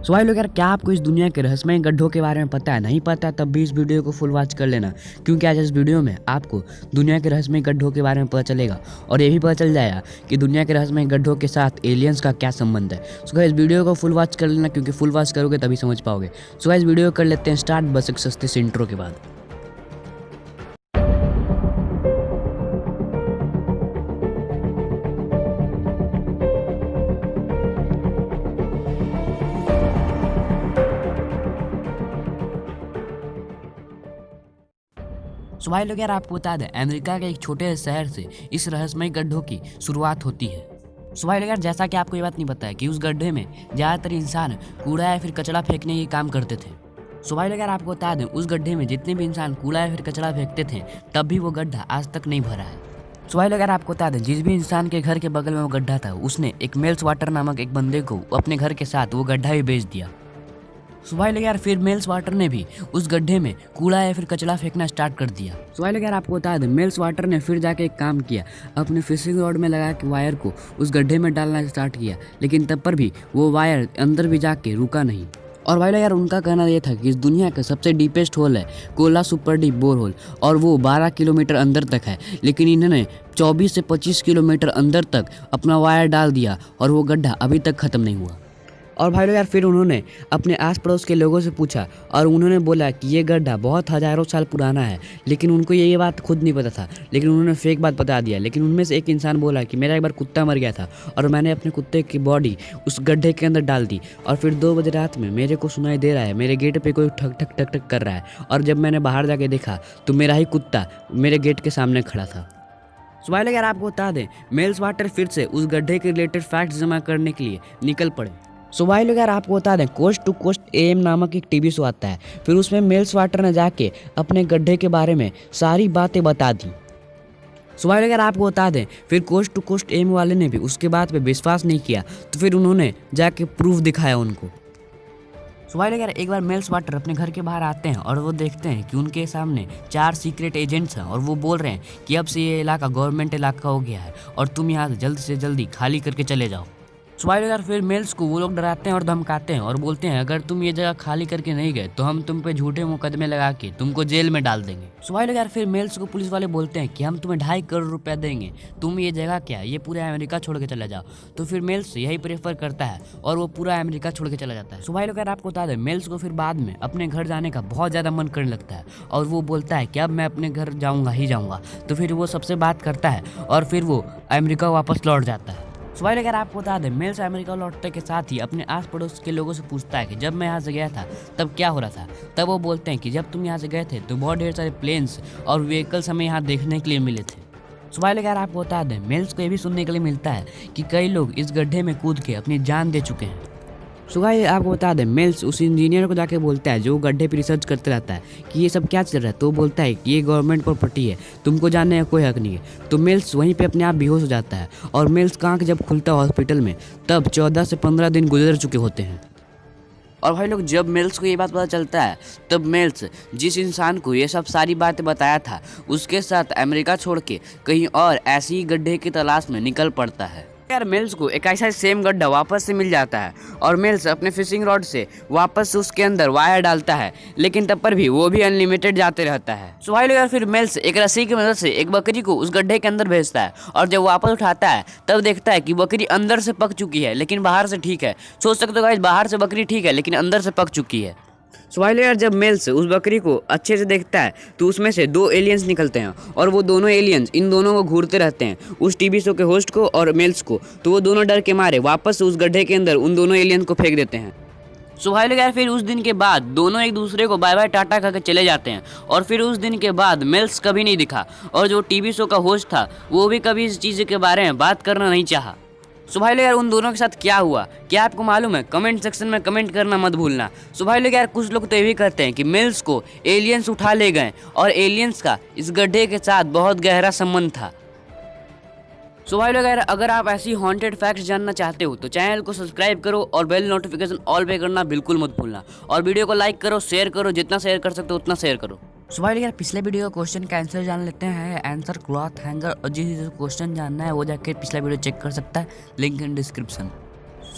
सो भाई लोग यार, क्या आपको इस दुनिया के रहस्यमय गड्ढों के बारे में पता है? नहीं पता तब भी इस वीडियो को फुल वॉच कर लेना, क्योंकि आज इस वीडियो में आपको दुनिया के रहस्यमय गड्ढों के बारे में पता चलेगा और ये भी पता चल जाएगा कि दुनिया के रहस्यमय गड्ढों के साथ एलियंस का क्या संबंध है। सो गाइस, इस वीडियो को फुल वॉच कर लेना, क्योंकि फुल वॉच करोगे तभी समझ पाओगे। सो गाइस, वीडियो कर लेते हैं स्टार्ट बस एक सस्ते से इंट्रो के बाद। सो भाई लोग यार, आपको बता दें, अमेरिका के एक छोटे से शहर से इस रहस्यमय गड्ढों की शुरुआत होती है। सो भाई लोग यार, जैसा कि आपको ये बात नहीं पता है कि उस गड्ढे में ज़्यादातर इंसान कूड़ा या फिर कचरा फेंकने के काम करते थे। सो भाई लोग यार, आपको बता दें, उस गड्ढे में जितने भी इंसान कूड़ा या फिर कचरा फेंकते थे तब भी वो गड्ढा आज तक नहीं भरा है। सो भाई लोग यार, आपको बता दें, जिस भी इंसान के घर के बगल में वो गड्ढा था, उसने एक मेल्स वाटर नामक एक बंदे को अपने घर के साथ वो गड्ढा भी बेच दिया। सो भाई लोग यार, फिर मेल्स वाटर ने भी उस गड्ढे में कूड़ा या फिर कचरा फेंकना स्टार्ट कर दिया। सो भाई लोग यार, आपको बता दें, मेल्स वाटर ने फिर जाके एक काम किया, अपने फिशिंग रॉड में लगा के वायर को उस गड्ढे में डालना स्टार्ट किया, लेकिन तब पर भी वो वायर अंदर भी जाके रुका नहीं। और भाई लोग यार, उनका कहना ये था कि इस दुनिया का सबसे डीपेस्ट होल है Kola super deep bore hole, और वो 12 किलोमीटर अंदर तक है, लेकिन इन्होंने 24 से 25 किलोमीटर अंदर तक अपना वायर डाल दिया और वो गड्ढा अभी तक ख़त्म नहीं हुआ। और भाई लोग यार, फिर उन्होंने अपने आस पड़ोस के लोगों से पूछा और उन्होंने बोला कि ये गड्ढा बहुत हज़ारों साल पुराना है, लेकिन उनको ये बात खुद नहीं पता था, लेकिन उन्होंने फेक बात बता दिया। लेकिन उनमें से एक इंसान बोला कि मेरा एक बार कुत्ता मर गया था और मैंने अपने कुत्ते की बॉडी उस गड्ढे के अंदर डाल दी, और फिर 2 बजे रात में मेरे को सुनाई दे रहा है, मेरे गेट पर कोई ठक ठक ठक ठक कर रहा है, और जब मैंने बाहर जाके देखा तो मेरा ही कुत्ता मेरे गेट के सामने खड़ा था। सो भाई लोग यार, आपको बता दें, मेल्स वाटर फिर से उस गड्ढे के रिलेटेड फैक्ट्स जमा करने के लिए निकल पड़े। सो भाई लोग यार, आपको बता दें, कोस्ट टू कोस्ट AM नामक एक टीवी शो आता है, फिर उसमें मेल्स वाटर ने जाके अपने गड्ढे के बारे में सारी बातें बता दी। सो भाई लोग यार, आपको बता दें, फिर कोस्ट टू कोस्ट AM वाले ने भी उसके बात पे विश्वास नहीं किया, तो फिर उन्होंने जाके प्रूफ दिखाया उनको। सो भाई लोग यार, एक बार मेल्स वाटर अपने घर के बाहर आते हैं और वो देखते हैं कि उनके सामने 4 सीक्रेट एजेंट्स हैं, और वो बोल रहे हैं कि अब से ये इलाका गवर्नमेंट इलाका हो गया है और तुम यहाँ से जल्दी खाली करके चले जाओ। सो भाई लोग यार, फिर मेल्स को वो लोग डराते हैं और धमकाते हैं और बोलते हैं अगर तुम ये जगह खाली करके नहीं गए तो हम तुम पे झूठे मुकदमे लगा के तुमको जेल में डाल देंगे। सो भाई लोग यार, फिर मेल्स को पुलिस वाले बोलते हैं कि हम तुम्हें 2.5 करोड़ रुपया देंगे, तुम ये जगह क्या, ये पूरा अमेरिका छोड़ के चला जाओ। तो फिर मेल्स यही प्रेफर करता है और वो पूरा अमेरिका छोड़ के चला जाता है। सो भाई लोग यार, आपको बता दें, मेल्स को फिर बाद में अपने घर जाने का बहुत ज़्यादा मन करने लगता है और वो बोलता है कि अब मैं अपने घर जाऊँगा ही जाऊँगा। तो फिर वो सबसे बात करता है और फिर वो अमेरिका वापस लौट जाता है। सो भाई अगर आपको बता दें, मेल्स अमेरिका लौटने के साथ ही अपने आस पड़ोस के लोगों से पूछता है कि जब मैं यहाँ से गया था तब क्या हो रहा था। तब वो बोलते हैं कि जब तुम यहाँ से गए थे तो बहुत ढेर सारे प्लेन्स और व्हीकल्स हमें यहाँ देखने के लिए मिले थे। सो भाई अगर आपको बता दें, मेल्स को ये भी सुनने के लिए मिलता है कि कई लोग इस गड्ढे में कूद के अपनी जान दे चुके हैं। सो भाई आपको बता दें, मेल्स उस इंजीनियर को जाके बोलता है जो गड्ढे पे रिसर्च करते रहता है कि ये सब क्या चल रहा है, तो वो बोलता है कि ये गवर्नमेंट प्रॉपर्टी है, तुमको जानने का कोई हक नहीं है। तो मेल्स वहीं पे अपने आप बेहोश हो जाता है और मेल्स का आँख जब खुलता है हॉस्पिटल में तब 14 से 15 दिन गुजर चुके होते हैं। और भाई लोग, जब मेल्स को ये बात पता चलता है तब मेल्स जिस इंसान को ये सब सारी बातें बताया था उसके साथ अमेरिका छोड़ के कहीं और ऐसे ही गड्ढे की तलाश में निकल पड़ता है। यार मेल्स को एक ऐसा सेम गड्ढा वापस से मिल जाता है और मेल्स अपने फिशिंग रॉड से वापस से उसके अंदर वायर डालता है, लेकिन तब पर भी वो भी अनलिमिटेड जाते रहता है। सो भाई लोग यार, फिर मेल्स एक रस्सी की मदद से एक बकरी को उस गड्ढे के अंदर भेजता है और जब वापस उठाता है तब देखता है कि बकरी अंदर से पक चुकी है लेकिन बाहर से ठीक है। सोच सकते हो गाइस, बाहर से बकरी ठीक है लेकिन अंदर से पक चुकी है। सो भाई यार, जब मेल्स उस बकरी को अच्छे से देखता है तो उसमें से 2 एलियंस निकलते हैं और वो दोनों एलियंस इन दोनों को घूरते रहते हैं, उस टीवी शो के होस्ट को और मेल्स को। तो वो दोनों डर के मारे वापस उस गड्ढे के अंदर उन दोनों एलियंस को फेंक देते हैं। सो भाई लोग यार, फिर उस दिन के बाद दोनों एक दूसरे को बाय बाय टाटा करके चले जाते हैं और फिर उस दिन के बाद मेल्स कभी नहीं दिखा और जो टीवी शो का होस्ट था वो भी कभी इस चीज़ के बारे में बात करना नहीं चाहा। सो भाई लोग यार, उन दोनों के साथ क्या हुआ, क्या आपको मालूम है? कमेंट सेक्शन में कमेंट करना मत भूलना। सो भाई लोग यार, कुछ लोग तो ये भी कहते हैं कि मेल्स को एलियंस उठा ले गए और एलियंस का इस गड्ढे के साथ बहुत गहरा संबंध था। सो भाई लोग यार, अगर आप ऐसी हॉन्टेड फैक्ट्स जानना चाहते हो तो चैनल को सब्सक्राइब करो और बेल नोटिफिकेशन ऑल पे करना बिल्कुल मत भूलना, और वीडियो को लाइक करो, शेयर करो, जितना शेयर कर सकते हो उतना शेयर करो। सो भाई यार, पिछले वीडियो क्वेश्चन का आंसर जान लेते हैं। आंसर क्लॉथ हैंगर, और जिस क्वेश्चन जानना है वो जाके पिछला वीडियो चेक कर सकता है, लिंक इन डिस्क्रिप्शन।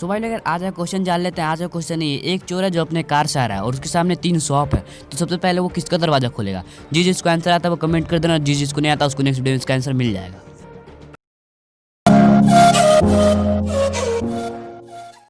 सो भाई अगर आज का क्वेश्चन जान लेते हैं। आज का क्वेश्चन ये, एक चोर है जो अपने कार से आ रहा है और उसके सामने 3 शॉप है, तो सबसे पहले वो किसका दरवाजा खोलेगा? जिसको आंसर आता है वो कमेंट कर देना, जिसको नहीं आता उसको नेक्स्ट वीडियो में इसका आंसर मिल जाएगा।